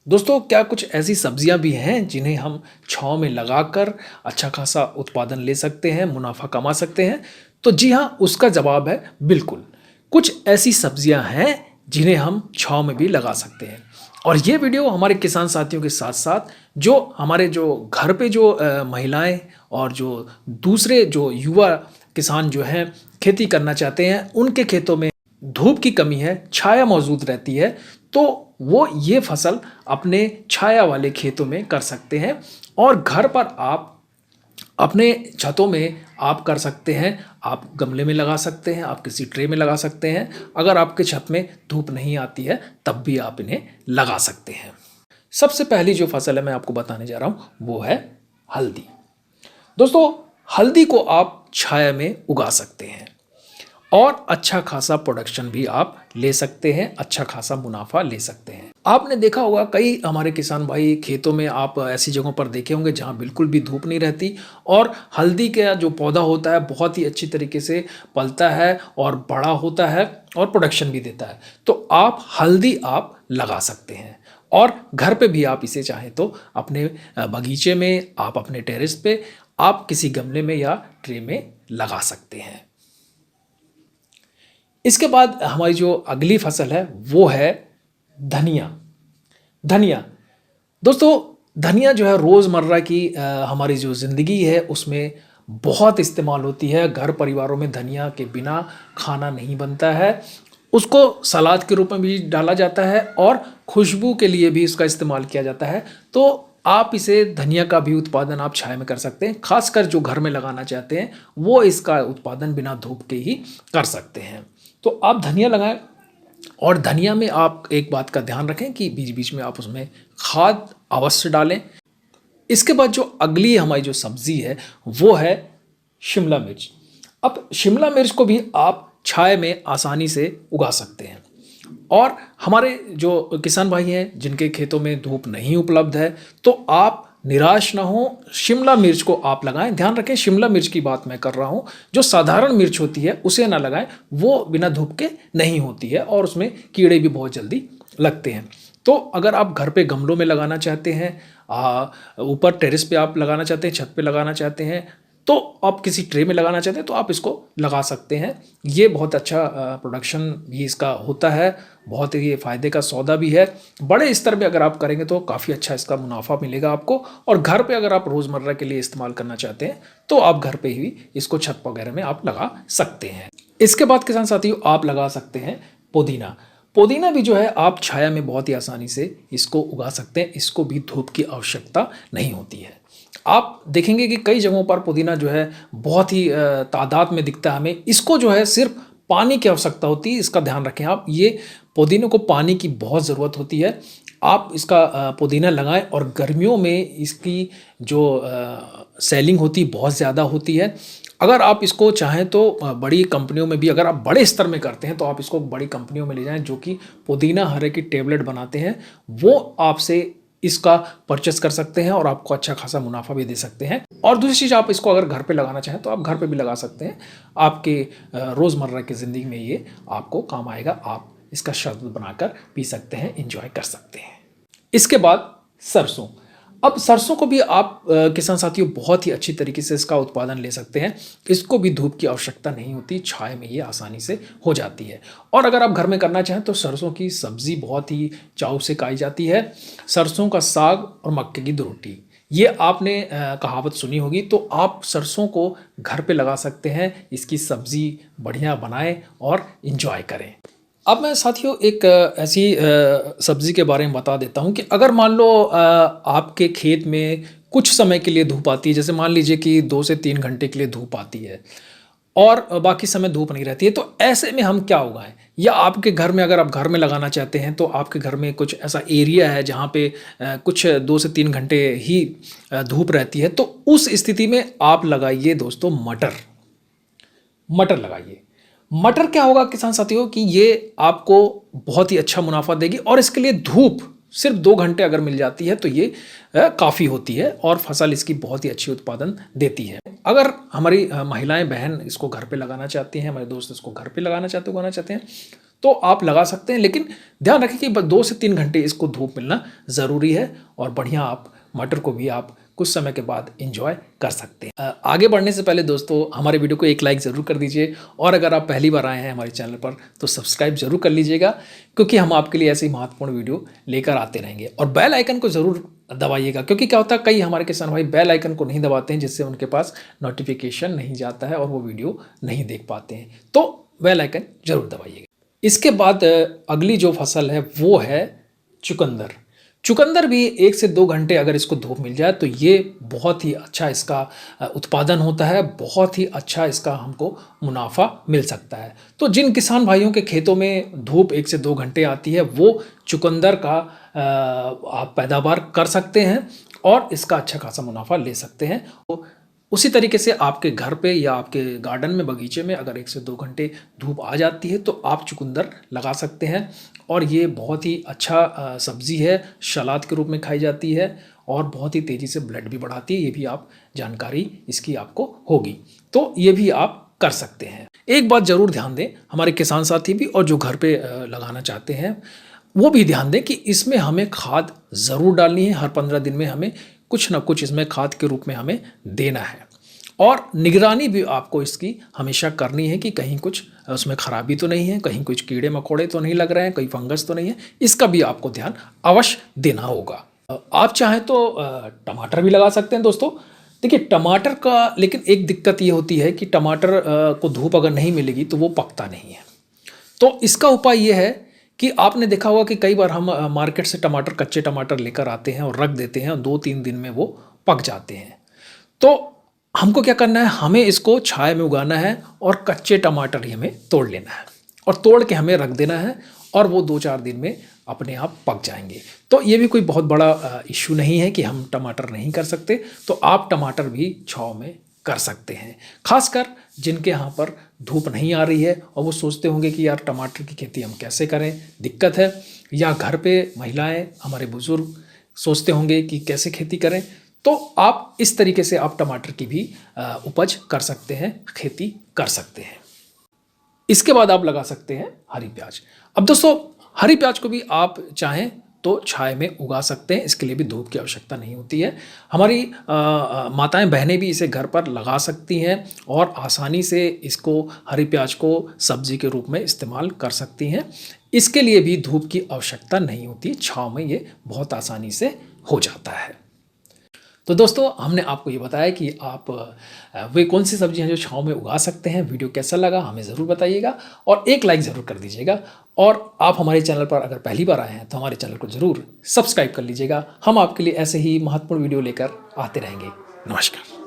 दोस्तों, क्या कुछ ऐसी सब्जियां भी हैं जिन्हें हम छाँव में लगाकर अच्छा खासा उत्पादन ले सकते हैं, मुनाफा कमा सकते हैं? तो जी हाँ, उसका जवाब है बिल्कुल। कुछ ऐसी सब्जियां हैं जिन्हें हम छाँव में भी लगा सकते हैं। और ये वीडियो हमारे किसान साथियों के साथ साथ जो हमारे जो घर पे जो महिलाएं और जो दूसरे जो युवा किसान जो हैं खेती करना चाहते हैं, उनके खेतों में धूप की कमी है, छाया मौजूद रहती है, तो वो ये फसल अपने छाया वाले खेतों में कर सकते हैं। और घर पर आप अपने छतों में आप कर सकते हैं। आप गमले में लगा सकते हैं, आप किसी ट्रे में लगा सकते हैं। अगर आपके छत में धूप नहीं आती है तब भी आप इन्हें लगा सकते हैं। सबसे पहली जो फसल है मैं आपको बताने जा रहा हूं वो है हल्दी। दोस्तों, हल्दी को आप छाया में उगा सकते हैं और अच्छा खासा प्रोडक्शन भी आप ले सकते हैं, अच्छा खासा मुनाफा ले सकते हैं। आपने देखा होगा कई हमारे किसान भाई खेतों में आप ऐसी जगहों पर देखे होंगे जहां बिल्कुल भी धूप नहीं रहती और हल्दी का जो पौधा होता है बहुत ही अच्छी तरीके से पलता है और बड़ा होता है और प्रोडक्शन भी देता है। तो आप हल्दी आप लगा सकते हैं और घर पे भी आप इसे चाहें तो अपने बगीचे में, आप अपने टेरेस पे, आप किसी गमले में या ट्रे में लगा सकते हैं। इसके बाद हमारी जो अगली फसल है वो है धनिया। धनिया, दोस्तों, धनिया जो है रोज़मर्रा की हमारी जो ज़िंदगी है उसमें बहुत इस्तेमाल होती है। घर परिवारों में धनिया के बिना खाना नहीं बनता है। उसको सलाद के रूप में भी डाला जाता है और खुशबू के लिए भी इसका इस्तेमाल किया जाता है। तो आप इसे धनिया का भी उत्पादन आप छाया में कर सकते हैं। खासकर जो घर में लगाना चाहते हैं वो इसका उत्पादन बिना धूप के ही कर सकते हैं। तो आप धनिया लगाएं और धनिया में आप एक बात का ध्यान रखें कि बीच बीच में आप उसमें खाद अवश्य डालें। इसके बाद जो अगली हमारी जो सब्जी है वो है शिमला मिर्च। अब शिमला मिर्च को भी आप छाया में आसानी से उगा सकते हैं। और हमारे जो किसान भाई हैं जिनके खेतों में धूप नहीं उपलब्ध है तो आप निराश ना हो, शिमला मिर्च को आप लगाएं। ध्यान रखें, शिमला मिर्च की बात मैं कर रहा हूं। जो साधारण मिर्च होती है उसे ना लगाएं, वो बिना धूप के नहीं होती है और उसमें कीड़े भी बहुत जल्दी लगते हैं। तो अगर आप घर पे गमलों में लगाना चाहते हैं, ऊपर टेरेस पे आप लगाना चाहते हैं, छत पे लगाना चाहते हैं, तो आप किसी ट्रे में लगाना चाहते हैं तो आप इसको लगा सकते हैं। ये बहुत अच्छा प्रोडक्शन भी इसका होता है, बहुत ही फ़ायदे का सौदा भी है। बड़े स्तर पे अगर आप करेंगे तो काफ़ी अच्छा इसका मुनाफा मिलेगा आपको। और घर पे अगर आप रोज़मर्रा के लिए इस्तेमाल करना चाहते हैं तो आप घर पे ही इसको छत वगैरह में आप लगा सकते हैं। इसके बाद किसान साथियों आप लगा सकते हैं पुदीना। पुदीना भी जो है आप छाया में बहुत ही आसानी से इसको उगा सकते हैं। इसको भी धूप की आवश्यकता नहीं होती है। आप देखेंगे कि कई जगहों पर पुदीना जो है बहुत ही तादाद में दिखता है हमें। इसको जो है सिर्फ पानी की आवश्यकता होती है, इसका ध्यान रखें आप। ये पुदीने को पानी की बहुत ज़रूरत होती है। आप इसका पुदीना लगाएं और गर्मियों में इसकी जो सेलिंग होती है बहुत ज़्यादा होती है। अगर आप इसको चाहें तो बड़ी कंपनियों में भी, अगर आप बड़े स्तर में करते हैं तो आप इसको बड़ी कंपनियों में ले जाएं जो कि पुदीना हरे की टेबलेट बनाते हैं। वो आपसे इसका परचेस कर सकते हैं और आपको अच्छा खासा मुनाफा भी दे सकते हैं। और दूसरी चीज़, आप इसको अगर घर पे लगाना चाहें तो आप घर पे भी लगा सकते हैं। आपके रोज़मर्रा की ज़िंदगी में ये आपको काम आएगा। आप इसका शरबत बनाकर पी सकते हैं, इंजॉय कर सकते हैं। इसके बाद सरसों। अब सरसों को भी आप किसान साथियों बहुत ही अच्छी तरीके से इसका उत्पादन ले सकते हैं। इसको भी धूप की आवश्यकता नहीं होती, छाया में ये आसानी से हो जाती है। और अगर आप घर में करना चाहें तो सरसों की सब्ज़ी बहुत ही चाव से खाई जाती है। सरसों का साग और मक्के की रोटी, ये आपने कहावत सुनी होगी। तो आप सरसों को घर पे लगा सकते हैं, इसकी सब्ज़ी बढ़िया बनाएं और इन्जॉय करें। अब मैं साथियों एक ऐसी सब्ज़ी के बारे में बता देता हूँ कि अगर मान लो आपके खेत में कुछ समय के लिए धूप आती है, जैसे मान लीजिए कि 2 से 3 घंटे के लिए धूप आती है और बाकी समय धूप नहीं रहती है, तो ऐसे में हम क्या उगाएं? या आपके घर में, अगर आप घर में लगाना चाहते हैं तो आपके घर में कुछ ऐसा एरिया है जहाँ पे कुछ 2 से 3 घंटे ही धूप रहती है, तो उस स्थिति में आप लगाइए दोस्तों मटर। मटर लगाइए। मटर क्या होगा किसान साथियों कि ये आपको बहुत ही अच्छा मुनाफा देगी और इसके लिए धूप सिर्फ 2 घंटे अगर मिल जाती है तो ये काफ़ी होती है और फसल इसकी बहुत ही अच्छी उत्पादन देती है। अगर हमारी महिलाएं बहन इसको घर पे लगाना चाहती हैं, हमारे दोस्त इसको घर पे लगाना चाहते उगाना चाहते हैं, तो आप लगा सकते हैं, लेकिन ध्यान रखें कि 2 से 3 घंटे इसको धूप मिलना ज़रूरी है और बढ़िया आप मटर को भी आप कुछ समय के बाद एंजॉय कर सकते हैं। आगे बढ़ने से पहले दोस्तों हमारे वीडियो को एक लाइक ज़रूर कर दीजिए और अगर आप पहली बार आए हैं हमारे चैनल पर तो सब्सक्राइब ज़रूर कर लीजिएगा, क्योंकि हम आपके लिए ऐसी महत्वपूर्ण वीडियो लेकर आते रहेंगे। और बेल आइकन को ज़रूर दबाइएगा, क्योंकि क्या होता है कई हमारे किसान भाई बेल आइकन को नहीं दबाते हैं, जिससे उनके पास नोटिफिकेशन नहीं जाता है और वो वीडियो नहीं देख पाते हैं। तो बेल आइकन ज़रूर दबाइएगा। इसके बाद अगली जो फसल है वो है चुकंदर। चुकंदर भी 1 से 2 घंटे अगर इसको धूप मिल जाए तो ये बहुत ही अच्छा इसका उत्पादन होता है, बहुत ही अच्छा इसका हमको मुनाफा मिल सकता है। तो जिन किसान भाइयों के खेतों में धूप 1 से 2 घंटे आती है वो चुकंदर का आप पैदावार कर सकते हैं और इसका अच्छा खासा मुनाफा ले सकते हैं। तो उसी तरीके से आपके घर पे या आपके गार्डन में, बगीचे में अगर 1 से 2 घंटे धूप आ जाती है तो आप चुकंदर लगा सकते हैं और ये बहुत ही अच्छा सब्ज़ी है, सलाद के रूप में खाई जाती है और बहुत ही तेज़ी से ब्लड भी बढ़ाती है। ये भी आप जानकारी इसकी आपको होगी, तो ये भी आप कर सकते हैं। एक बात ज़रूर ध्यान दें, हमारे किसान साथी भी और जो घर पे लगाना चाहते हैं वो भी ध्यान दें कि इसमें हमें खाद ज़रूर डालनी है। हर 15 दिन में हमें कुछ ना कुछ इसमें खाद के रूप में हमें देना है और निगरानी भी आपको इसकी हमेशा करनी है कि कहीं कुछ उसमें खराबी तो नहीं है, कहीं कुछ कीड़े मकोड़े तो नहीं लग रहे हैं, कहीं फंगस तो नहीं है, इसका भी आपको ध्यान अवश्य देना होगा। आप चाहें तो टमाटर भी लगा सकते हैं दोस्तों। देखिए टमाटर का लेकिन एक दिक्कत ये होती है कि टमाटर को धूप अगर नहीं मिलेगी तो वो पकता नहीं है। तो इसका उपाय ये है कि आपने देखा होगा कि कई बार हम मार्केट से टमाटर, कच्चे टमाटर लेकर आते हैं और रख देते हैं और 2-3 दिन में वो पक जाते हैं। तो हमको क्या करना है, हमें इसको छाया में उगाना है और कच्चे टमाटर ही हमें तोड़ लेना है और तोड़ के हमें रख देना है और वो 2-4 दिन में अपने आप पक जाएंगे। तो ये भी कोई बहुत बड़ा इश्यू नहीं है कि हम टमाटर नहीं कर सकते, तो आप टमाटर भी छांव में कर सकते हैं। खासकर जिनके यहाँ पर धूप नहीं आ रही है और वो सोचते होंगे कि यार टमाटर की खेती हम कैसे करें, दिक्कत है, या घर पे महिलाएं, हमारे बुजुर्ग सोचते होंगे कि कैसे खेती करें, तो आप इस तरीके से आप टमाटर की भी उपज कर सकते हैं, खेती कर सकते हैं। इसके बाद आप लगा सकते हैं हरी प्याज। अब दोस्तों हरी प्याज को भी आप चाहें तो छाया में उगा सकते हैं, इसके लिए भी धूप की आवश्यकता नहीं होती है। हमारी माताएं बहनें भी इसे घर पर लगा सकती हैं और आसानी से इसको, हरी प्याज को सब्जी के रूप में इस्तेमाल कर सकती हैं। इसके लिए भी धूप की आवश्यकता नहीं होती, छांव में ये बहुत आसानी से हो जाता है। तो दोस्तों हमने आपको ये बताया कि आप वे कौन सी सब्जियां जो छांव में उगा सकते हैं। वीडियो कैसा लगा हमें ज़रूर बताइएगा और एक लाइक ज़रूर कर दीजिएगा। और आप हमारे चैनल पर अगर पहली बार आए हैं तो हमारे चैनल को ज़रूर सब्सक्राइब कर लीजिएगा। हम आपके लिए ऐसे ही महत्वपूर्ण वीडियो लेकर आते रहेंगे। नमस्कार।